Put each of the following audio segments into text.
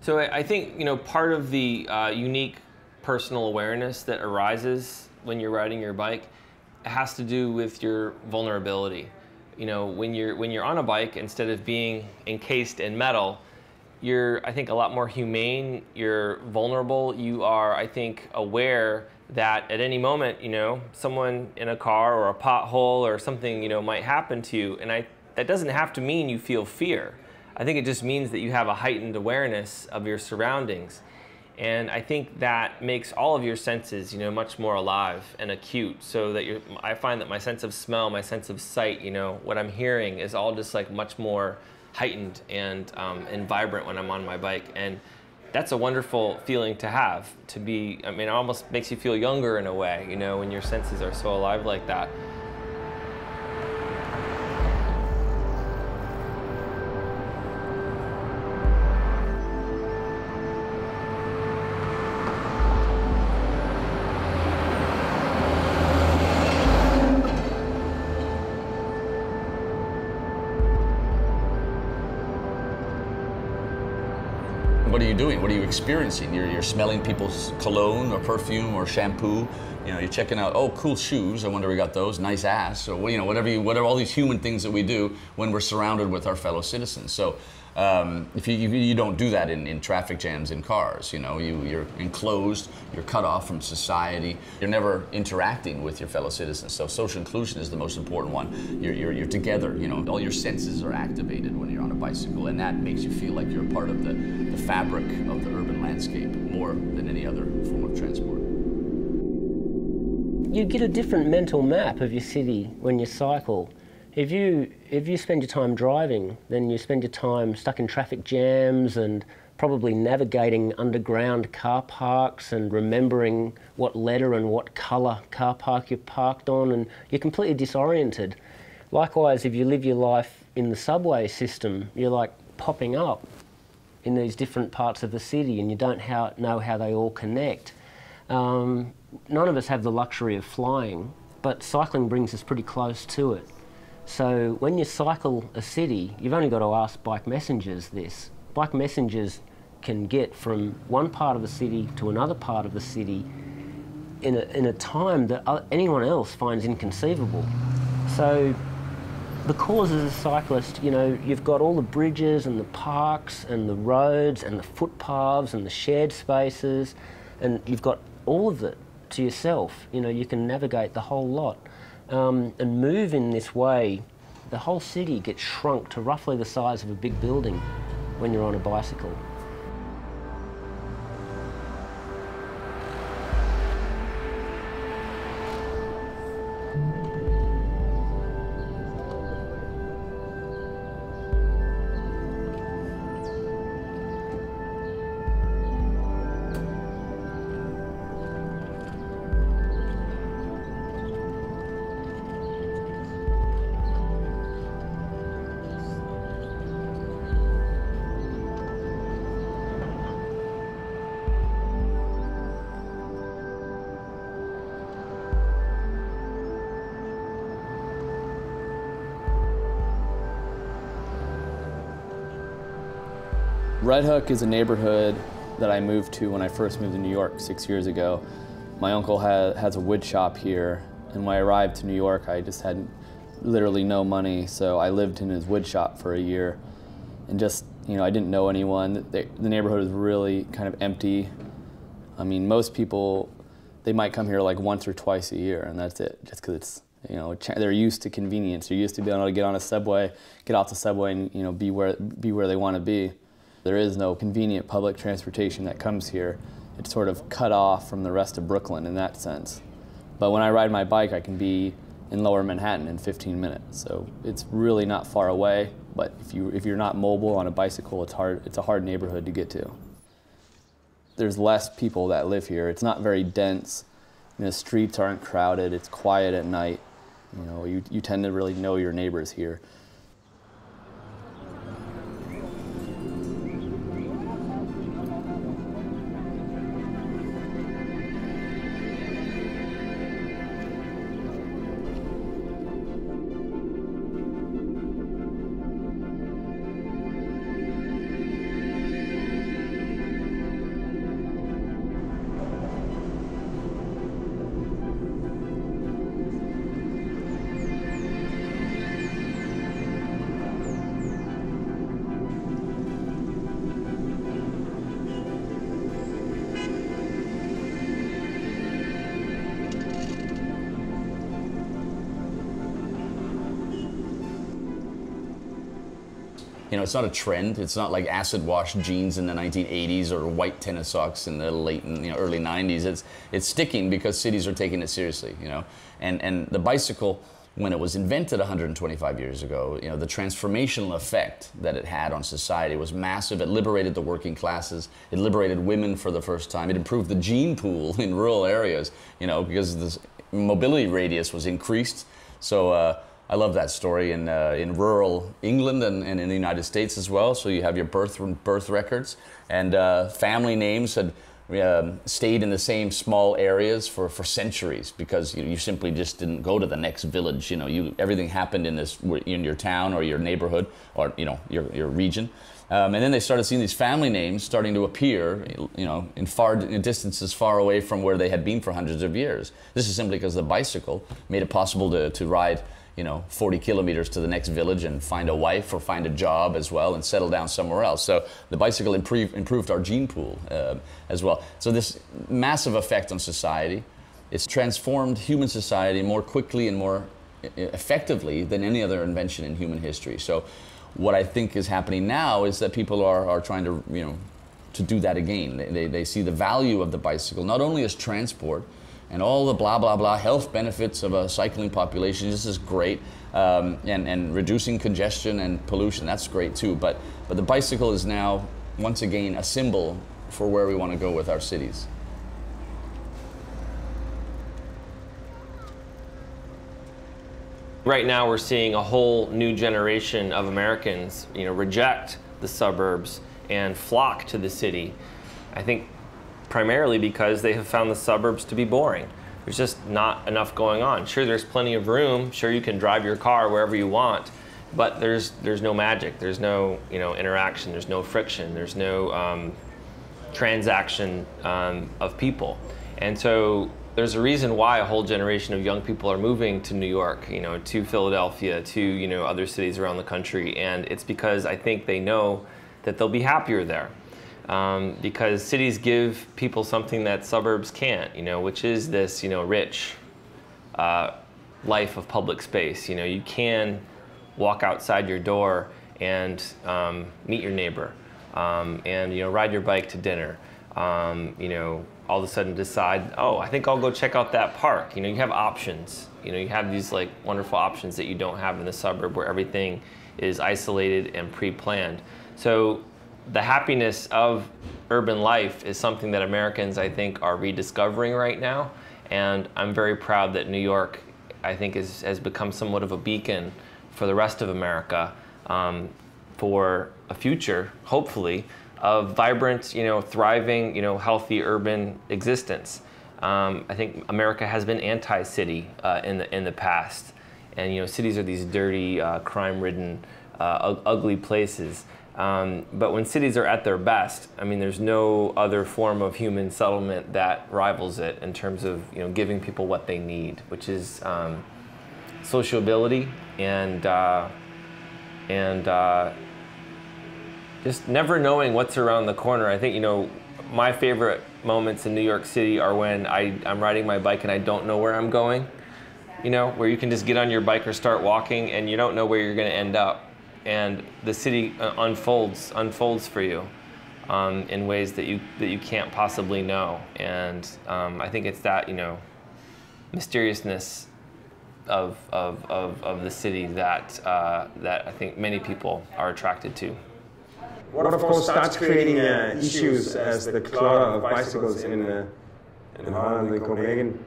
So I think, part of the unique personal awareness that arises when you're riding your bike has to do with your vulnerability. When you're on a bike, instead of being encased in metal, you're, I think, a lot more humane, you're vulnerable, you are, I think, aware that at any moment, someone in a car or a pothole or something, might happen to you. And that doesn't have to mean you feel fear. I think it just means that you have a heightened awareness of your surroundings. And I think that makes all of your senses, much more alive and acute, so that I find that my sense of smell, my sense of sight, what I'm hearing is all just like much more heightened and vibrant when I'm on my bike. And that's a wonderful feeling to have, to be, it almost makes you feel younger in a way, when your senses are so alive like that. What are you doing? What are you experiencing? You're smelling people's cologne or perfume or shampoo. You're checking out, oh, cool shoes. I wonder we got those. Nice ass. Or whatever all these human things that we do when we're surrounded with our fellow citizens. So if you don't do that in traffic jams in cars, you're enclosed, you're cut off from society, you're never interacting with your fellow citizens. So social inclusion is the most important one. You're together, all your senses are activated when you're on a bicycle, and that makes you feel like you're a part of the fabric of the urban landscape more than any other form of transport. You get a different mental map of your city when you cycle. If you spend your time driving, then you spend your time stuck in traffic jams and probably navigating underground car parks and remembering what letter and what colour car park you're parked on, and you're completely disoriented. Likewise, if you live your life in the subway system, you're like popping up in these different parts of the city and you don't know how they all connect. None of us have the luxury of flying, but cycling brings us pretty close to it. So when you cycle a city, you've only got to ask bike messengers this. Bike messengers can get from one part of the city to another part of the city in a time that anyone else finds inconceivable. So because as a cyclist, you've got all the bridges and the parks and the roads and the footpaths and the shared spaces, and you've got all of it to yourself. You can navigate the whole lot. And move in this way, the whole city gets shrunk to roughly the size of a big building when you're on a bicycle. Red Hook is a neighborhood that I moved to when I first moved to New York 6 years ago. My uncle has a wood shop here, and when I arrived to New York, I just had literally no money, so I lived in his wood shop for a year. And just, I didn't know anyone. The neighborhood was really kind of empty. Most people, they might come here like once or twice a year, and that's it, just because it's, they're used to convenience. They're used to being able to get on a subway, get off the subway, and be where they want to be. There is no convenient public transportation that comes here. It's sort of cut off from the rest of Brooklyn in that sense. But when I ride my bike, I can be in Lower Manhattan in 15 minutes. So it's really not far away, but if you're not mobile on a bicycle, it's a hard neighborhood to get to. There's less people that live here. It's not very dense. The streets aren't crowded. It's quiet at night. You tend to really know your neighbors here. You know, it's not a trend. It's not like acid wash jeans in the 1980s or white tennis socks in the late, early 90s. It's sticking because cities are taking it seriously, you know. And the bicycle, when it was invented 125 years ago, you know, the transformational effect that it had on society was massive. It liberated the working classes. It liberated women for the first time. It improved the gene pool in rural areas, you know, because the mobility radius was increased. So I love that story in rural England and in the United States as well. So you have your birth records, and family names had stayed in the same small areas for centuries because you simply just didn't go to the next village. You know, everything happened in your town or your neighborhood or your region. And then they started seeing these family names starting to appear, you know, in distances far away from where they had been for hundreds of years. This is simply because the bicycle made it possible to ride, you know, 40 kilometers to the next village and find a wife or find a job as well and settle down somewhere else. So the bicycle improved our gene pool as well. So this massive effect on society, it's transformed human society more quickly and more effectively than any other invention in human history. So what I think is happening now is that people are trying to, you know, to do that again. They see the value of the bicycle, not only as transport, and all the blah, blah, blah health benefits of a cycling population. This is great. And reducing congestion and pollution, that's great too. But the bicycle is now, once again, a symbol for where we want to go with our cities. Right now we're seeing a whole new generation of Americans, you know, reject the suburbs and flock to the city. I think primarily because they have found the suburbs to be boring. There's just not enough going on. Sure, there's plenty of room. Sure, you can drive your car wherever you want, but there's no magic. There's no, you know, interaction. There's no friction. There's no transaction of people. And so there's a reason why a whole generation of young people are moving to New York, you know, to Philadelphia, to, you know, other cities around the country. And it's because I think they know that they'll be happier there. Because cities give people something that suburbs can't, you know, which is this, you know, rich life of public space. You know, you can walk outside your door and meet your neighbor, and, you know, ride your bike to dinner. You know, all of a sudden decide, oh, I think I'll go check out that park. You know, you have options. You know, you have these like wonderful options that you don't have in the suburb where everything is isolated and pre-planned. So the happiness of urban life is something that Americans, I think, are rediscovering right now. And I'm very proud that New York, I think, has become somewhat of a beacon for the rest of America, for a future, hopefully, of vibrant, you know, thriving, you know, healthy urban existence. I think America has been anti-city in the past. And, you know, cities are these dirty, crime-ridden, ugly places. But when cities are at their best, I mean, there's no other form of human settlement that rivals it in terms of, you know, giving people what they need, which is sociability and just never knowing what's around the corner. I think, you know, my favorite moments in New York City are when I'm riding my bike and I don't know where I'm going, you know, where you can just get on your bike or start walking and you don't know where you're going to end up. And the city unfolds for you in ways that you can't possibly know. And I think it's that, you know, mysteriousness of the city that I think many people are attracted to. What of course starts creating issues as the clutter of bicycles in Holland and Copenhagen.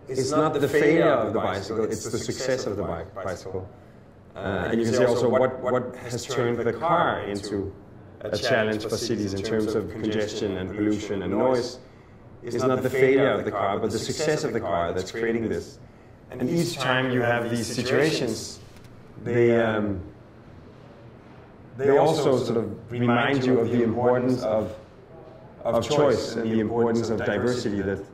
It's not the failure of the bicycle, it's the success of the bicycle. And you can see also what has turned the car into a challenge for cities in terms of congestion and pollution and noise. It's not the failure of the car, but the success of the car that's creating this. And each time you have these situations, they also sort of remind you of the importance of choice and the importance of diversity, that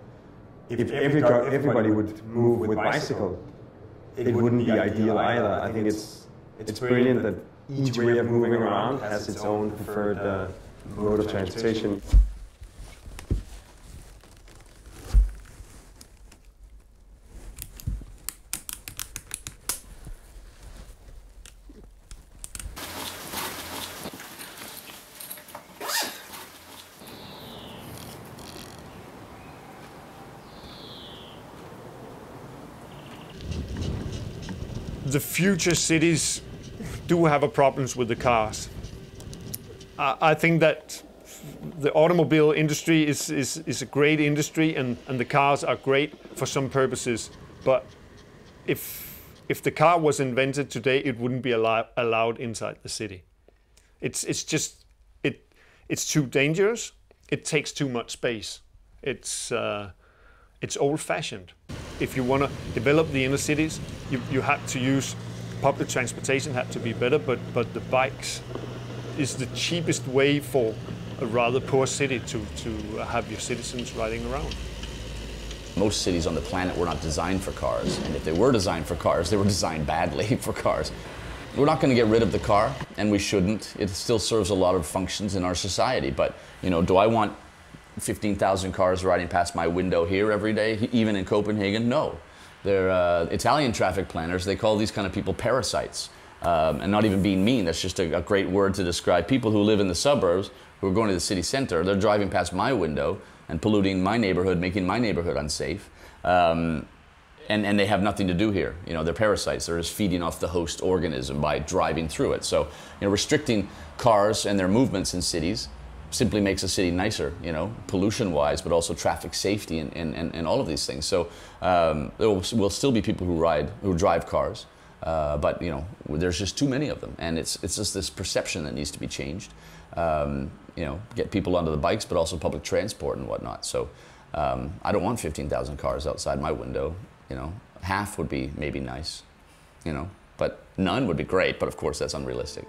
if everybody would move with bicycle, it wouldn't be ideal either. I think it's brilliant that each way of moving around has its own preferred mode of transportation. the future cities do have a problems with the cars. I think that the automobile industry is a great industry, and the cars are great for some purposes. But if the car was invented today, it wouldn't be allowed inside the city. It's too dangerous. It takes too much space. It's old-fashioned. If you want to develop the inner cities, you have to use public transportation, had to be better, but the bikes is the cheapest way for a rather poor city to have your citizens riding around. Most cities on the planet were not designed for cars, and if they were designed for cars, they were designed badly for cars. We're not going to get rid of the car, and we shouldn't. It still serves a lot of functions in our society, but do I want 15,000 cars riding past my window here every day, even in Copenhagen? No. They're Italian traffic planners. They call these kind of people parasites. And not even being mean, that's just a great word to describe people who live in the suburbs, who are going to the city center. They're driving past my window and polluting my neighborhood, making my neighborhood unsafe. And they have nothing to do here. They're parasites. They're just feeding off the host organism by driving through it. So, restricting cars and their movements in cities simply makes a city nicer, pollution-wise, but also traffic safety and all of these things. So there will still be people who drive cars, but there's just too many of them, and it's just this perception that needs to be changed. Get people onto the bikes, but also public transport and whatnot. So I don't want 15,000 cars outside my window. Half would be maybe nice, but none would be great. But of course, that's unrealistic.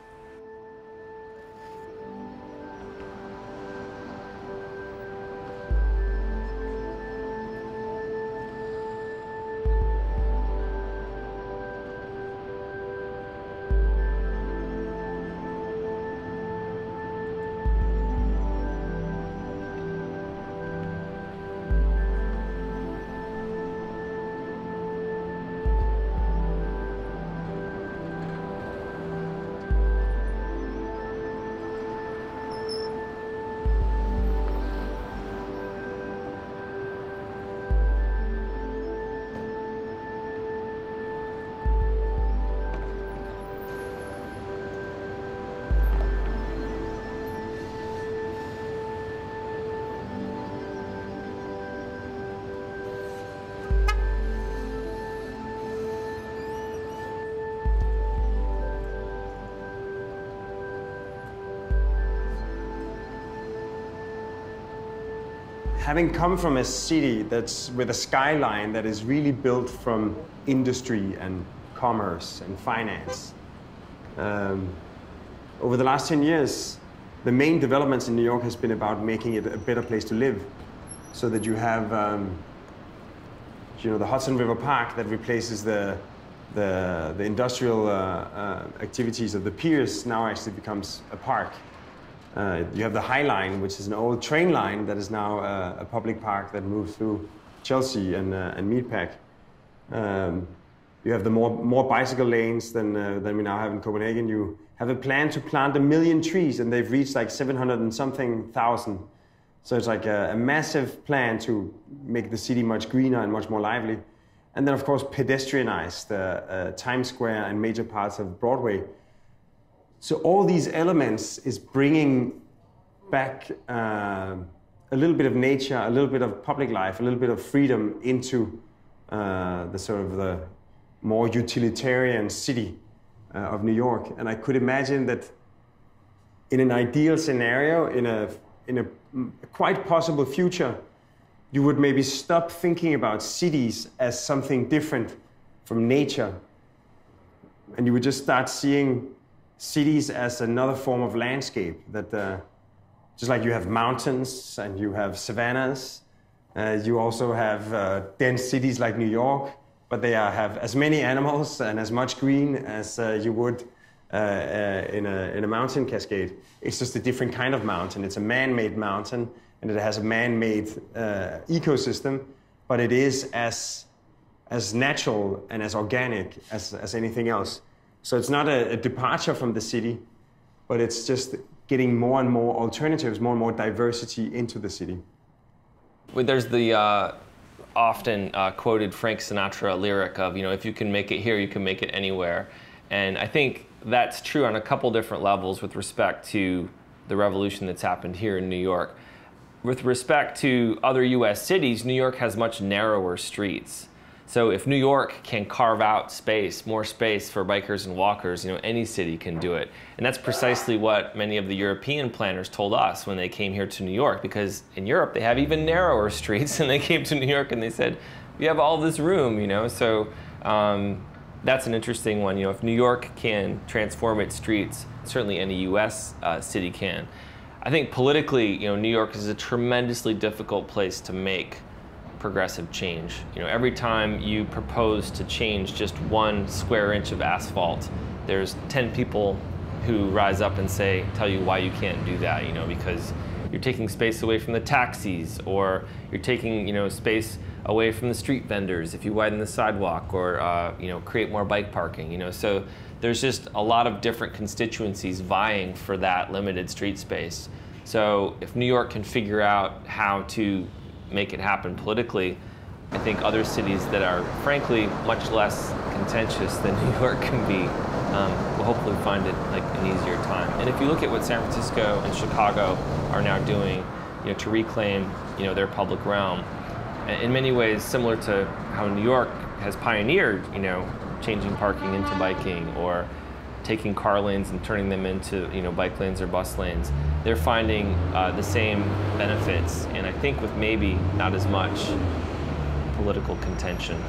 Having come from a city that's with a skyline that is really built from industry and commerce and finance, over the last 10 years, the main developments in New York has been about making it a better place to live, so that you have, the Hudson River Park that replaces the industrial activities of the piers now actually becomes a park. You have the High Line, which is an old train line that is now a public park that moves through Chelsea and Meatpack. You have the more bicycle lanes than we now have in Copenhagen. You have a plan to plant 1 million trees, and they've reached like 700 and something thousand. So it's like a massive plan to make the city much greener and much more lively. And then, of course, pedestrianize the Times Square and major parts of Broadway. So all these elements is bringing back a little bit of nature, a little bit of public life, a little bit of freedom into the more utilitarian city of New York. And I could imagine that in an ideal scenario, in a quite possible future, you would maybe stop thinking about cities as something different from nature. And you would just start seeing cities as another form of landscape, that just like you have mountains and you have savannas, you also have dense cities like New York, but they have as many animals and as much green as you would in a mountain cascade. It's just a different kind of mountain. It's a man-made mountain, and it has a man-made ecosystem, but it is as natural and as organic as anything else. So it's not a departure from the city, but it's just getting more and more alternatives, more and more diversity into the city. There's the often quoted Frank Sinatra lyric of, you know, if you can make it here, you can make it anywhere. And I think that's true on a couple different levels with respect to the revolution that's happened here in New York. With respect to other US cities, New York has much narrower streets. So if New York can carve out space, more space for bikers and walkers, you know, any city can do it. And that's precisely what many of the European planners told us when they came here to New York, because in Europe they have even narrower streets, and they came to New York and they said, we have all this room, you know. So that's an interesting one. You know, if New York can transform its streets, certainly any US city can. I think politically, you know, New York is a tremendously difficult place to make progressive change. You know, every time you propose to change just 1 square inch of asphalt, there's 10 people who rise up and tell you why you can't do that, you know, because you're taking space away from the taxis, or you're taking, you know, space away from the street vendors if you widen the sidewalk, or, you know, create more bike parking, you know. So there's just a lot of different constituencies vying for that limited street space. So if New York can figure out how to make it happen politically, I think other cities that are frankly much less contentious than New York can be will hopefully find it like an easier time. And if you look at what San Francisco and Chicago are now doing, you know, to reclaim, you know, their public realm, in many ways similar to how New York has pioneered, you know, changing parking into biking, or taking car lanes and turning them into, you know, bike lanes or bus lanes. They're finding the same benefits, and I think with maybe not as much political contention.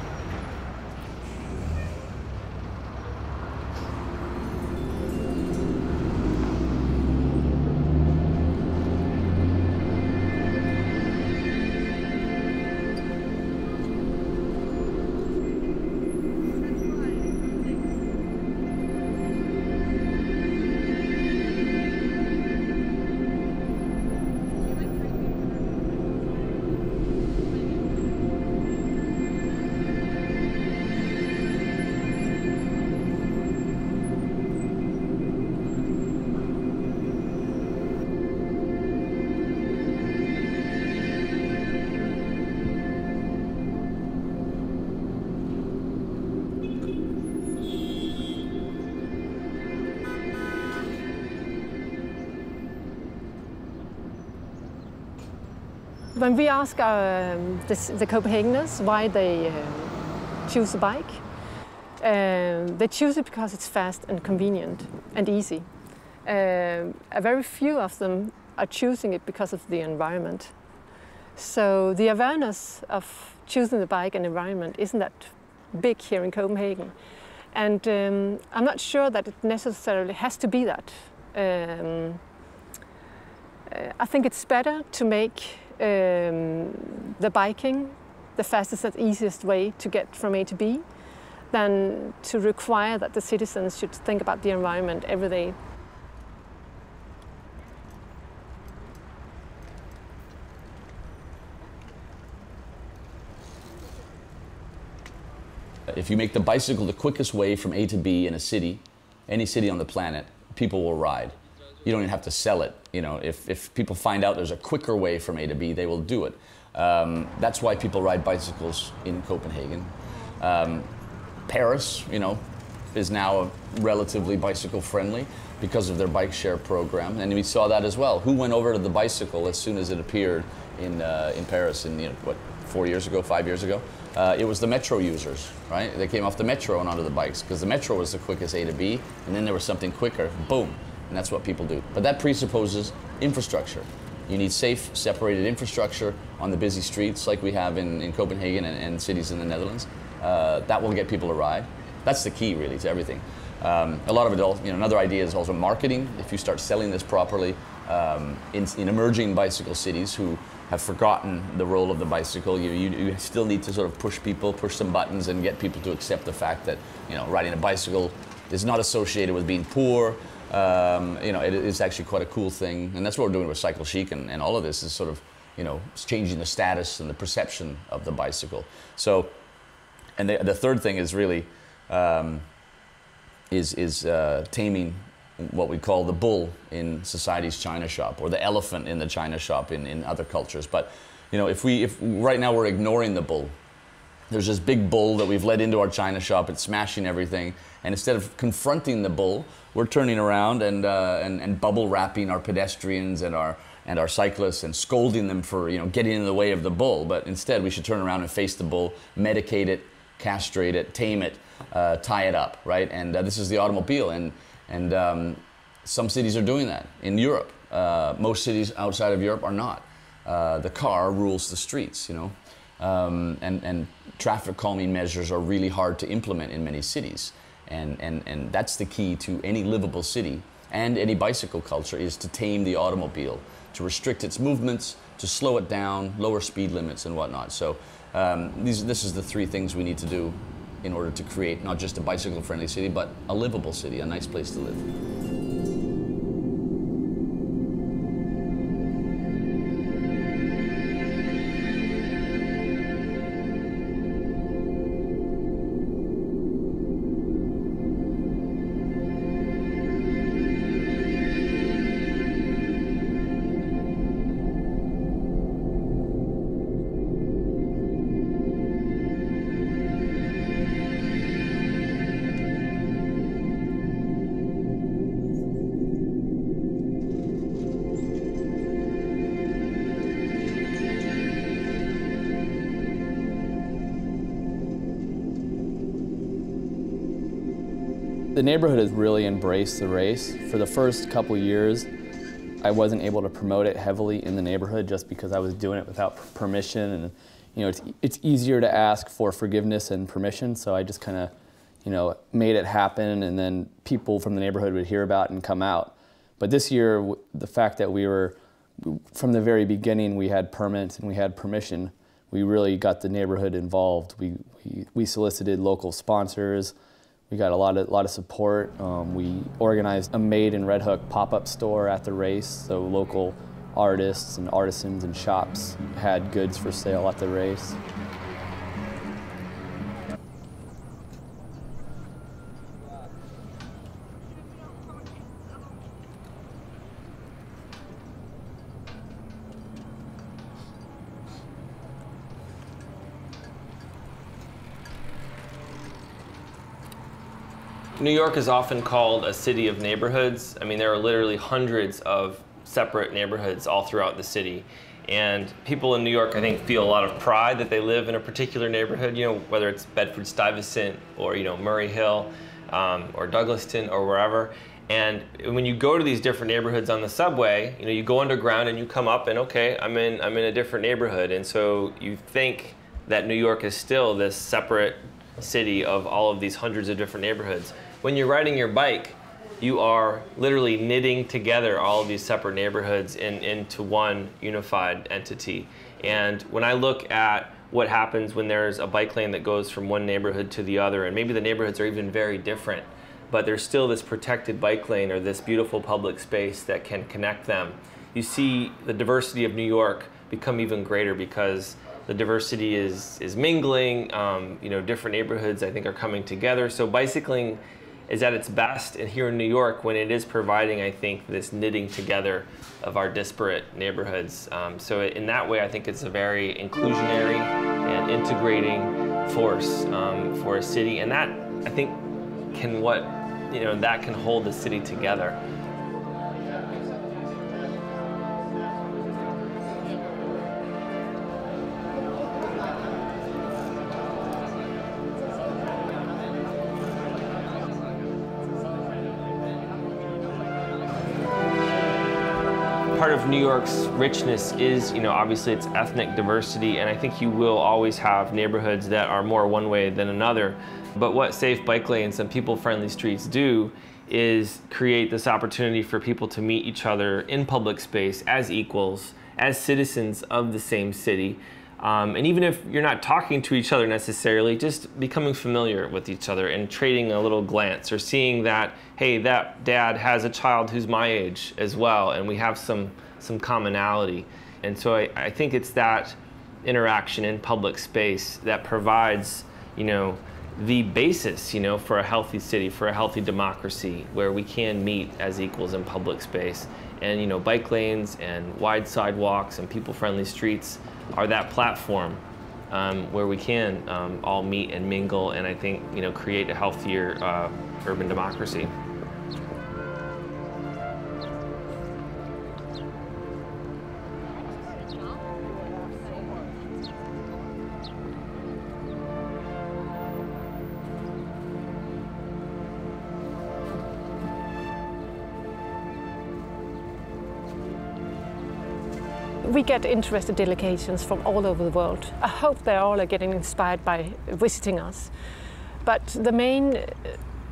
When we ask the Copenhageners why they choose a bike, they choose it because it's fast and convenient and easy. A very few of them are choosing it because of the environment. So the awareness of choosing the bike and environment isn't that big here in Copenhagen. And I'm not sure that it necessarily has to be that. I think it's better to make the biking the fastest and easiest way to get from A to B than to require that the citizens should think about the environment every day. If you make the bicycle the quickest way from A to B in a city, any city on the planet, people will ride. You don't even have to sell it. You know, if people find out there's a quicker way from A to B, they will do it. That's why people ride bicycles in Copenhagen. Paris, you know, is now relatively bicycle friendly because of their bike share program, and we saw that as well. Who went over to the bicycle as soon as it appeared in Paris? In, you know, what, 4 years ago, 5 years ago? It was the metro users, right? They came off the metro and onto the bikes because the metro was the quickest A to B, and then there was something quicker, boom. And that's what people do. But that presupposes infrastructure. You need safe, separated infrastructure on the busy streets like we have in Copenhagen and cities in the Netherlands. That will get people to ride. That's the key, really, to everything. A lot of it, you know, another idea is also marketing. If you start selling this properly in emerging bicycle cities who have forgotten the role of the bicycle, you still need to sort of push some buttons and get people to accept the fact that, you know, riding a bicycle is not associated with being poor. You know, it is actually quite a cool thing, and that's what we're doing with Cycle Chic, and all of this is sort of, you know, changing the status and the perception of the bicycle. So, and the third thing is really taming what we call the bull in society's China shop, or the elephant in the China shop in other cultures. But You know, if right now we're ignoring the bull. There's this big bull that we've let into our china shop. It's smashing everything. And instead of confronting the bull, we're turning around and bubble wrapping our pedestrians and our cyclists and scolding them for, you know, getting in the way of the bull. But instead, we should turn around and face the bull, medicate it, castrate it, tame it, tie it up, right? And this is the automobile. And some cities are doing that. In Europe, most cities outside of Europe are not. The car rules the streets, you know. And traffic calming measures are really hard to implement in many cities. And that's the key to any livable city and any bicycle culture, is to tame the automobile, to restrict its movements, to slow it down, lower speed limits and whatnot. So this is the three things we need to do in order to create not just a bicycle-friendly city, but a livable city, a nice place to live. The neighborhood has really embraced the race. For the first couple years, I wasn't able to promote it heavily in the neighborhood just because I was doing it without permission, and you know, it's easier to ask for forgiveness and permission, so I just kind of, you know, made it happen, and then people from the neighborhood would hear about it and come out. But this year, the fact that we were, from the very beginning, we had permits and we had permission, we really got the neighborhood involved. We solicited local sponsors. We got a lot of support. We organized a Made in Red Hook pop-up store at the race, so local artists and artisans and shops had goods for sale at the race. New York is often called a city of neighborhoods. I mean, there are literally hundreds of separate neighborhoods all throughout the city. And people in New York, I think, feel a lot of pride that they live in a particular neighborhood, you know, whether it's Bedford-Stuyvesant or, you know, Murray Hill or Douglaston or wherever. And when you go to these different neighborhoods on the subway, you know, you go underground and you come up and, okay, I'm in a different neighborhood. And so you think that New York is still this separate city of all of these hundreds of different neighborhoods. When you're riding your bike, you are literally knitting together all of these separate neighborhoods into one unified entity. And when I look at what happens when there's a bike lane that goes from one neighborhood to the other, and maybe the neighborhoods are even very different, but there's still this protected bike lane or this beautiful public space that can connect them, you see the diversity of New York become even greater because the diversity is mingling. You know, different neighborhoods, I think, are coming together. So bicycling is at its best and here in New York when it is providing, I think, this knitting together of our disparate neighborhoods. So in that way, I think it's a very inclusionary and integrating force for a city, and that, I think, that can hold the city together. Part of New York's richness is, you know, obviously its ethnic diversity, and I think you will always have neighborhoods that are more one way than another. But what safe bike lanes and people-friendly streets do is create this opportunity for people to meet each other in public space as equals, as citizens of the same city. And even if you're not talking to each other necessarily, just becoming familiar with each other and trading a little glance or seeing that, hey, that dad has a child who's my age as well, and we have some commonality. And so I think it's that interaction in public space that provides, you know, the basis, you know, for a healthy city, for a healthy democracy, where we can meet as equals in public space. And you know, bike lanes and wide sidewalks and people-friendly streets are that platform where we can all meet and mingle, and I think, you know, create a healthier urban democracy. We get interested delegations from all over the world. I hope they all are getting inspired by visiting us. But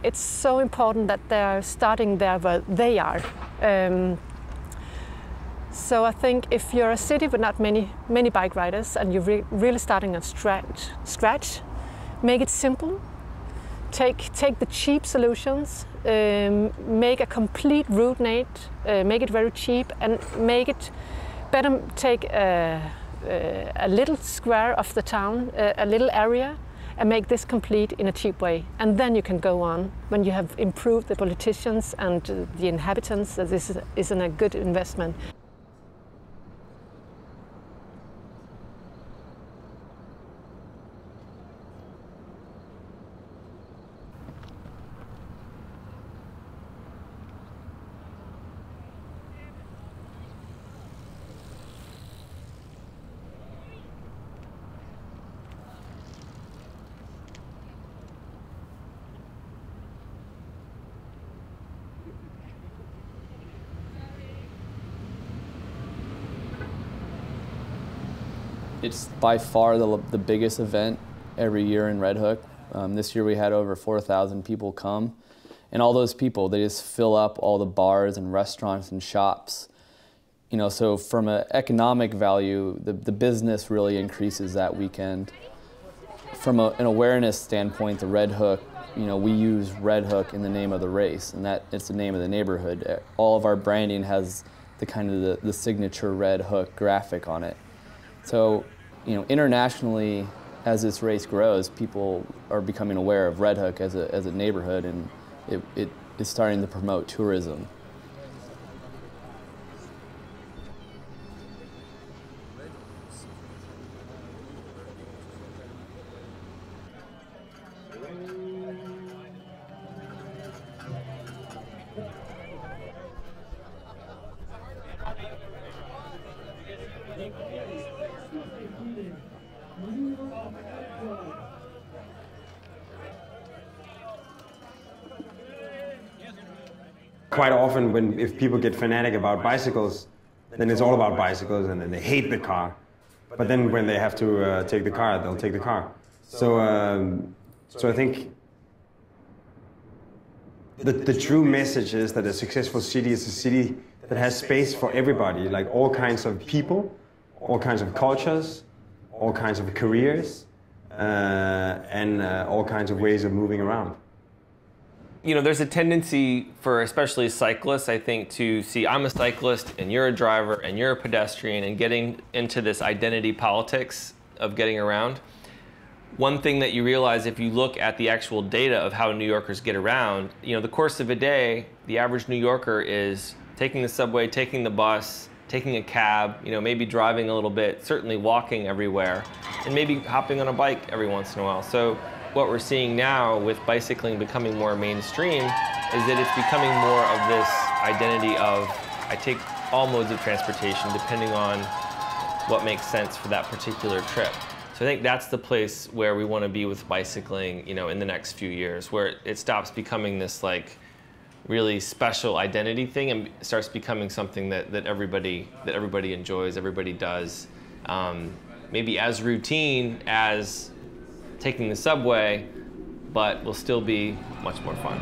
it's so important that they're starting there where they are. So I think if you're a city with not many bike riders and you're really starting at scratch, make it simple. Take the cheap solutions, make a complete route net, make it very cheap, and make it better. Take a little square of the town, a little area, and make this complete in a cheap way. And then you can go on when you have improved the politicians and the inhabitants that this is a good investment. It's by far the biggest event every year in Red Hook. This year we had over 4,000 people come. And all those people, they just fill up all the bars and restaurants and shops. You know, so from an economic value, the business really increases that weekend. From an awareness standpoint, the Red Hook, you know, we use Red Hook in the name of the race, and that it's the name of the neighborhood. All of our branding has the kind of the signature Red Hook graphic on it. So, you know, internationally, as this race grows, people are becoming aware of Red Hook as a neighborhood, and it is starting to promote tourism. Quite often, if people get fanatic about bicycles, then it's all about bicycles, and then they hate the car. But then when they have to take the car, they'll take the car. So I think the true message is that a successful city is a city that has space for everybody, like all kinds of people, all kinds of cultures, all kinds of careers, and all kinds of ways of moving around. You know, there's a tendency for especially cyclists, I think, to see I'm a cyclist and you're a driver and you're a pedestrian, and getting into this identity politics of getting around. One thing that you realize if you look at the actual data of how New Yorkers get around, you know, the course of a day, the average New Yorker is taking the subway, taking the bus, taking a cab, you know, maybe driving a little bit, certainly walking everywhere, and maybe hopping on a bike every once in a while. So what we're seeing now with bicycling becoming more mainstream is that it's becoming more of this identity of I take all modes of transportation depending on what makes sense for that particular trip. So I think that's the place where we want to be with bicycling, you know, in the next few years, where it stops becoming this like really special identity thing and starts becoming something that everybody enjoys, everybody does. Maybe as routine as taking the subway, but will still be much more fun.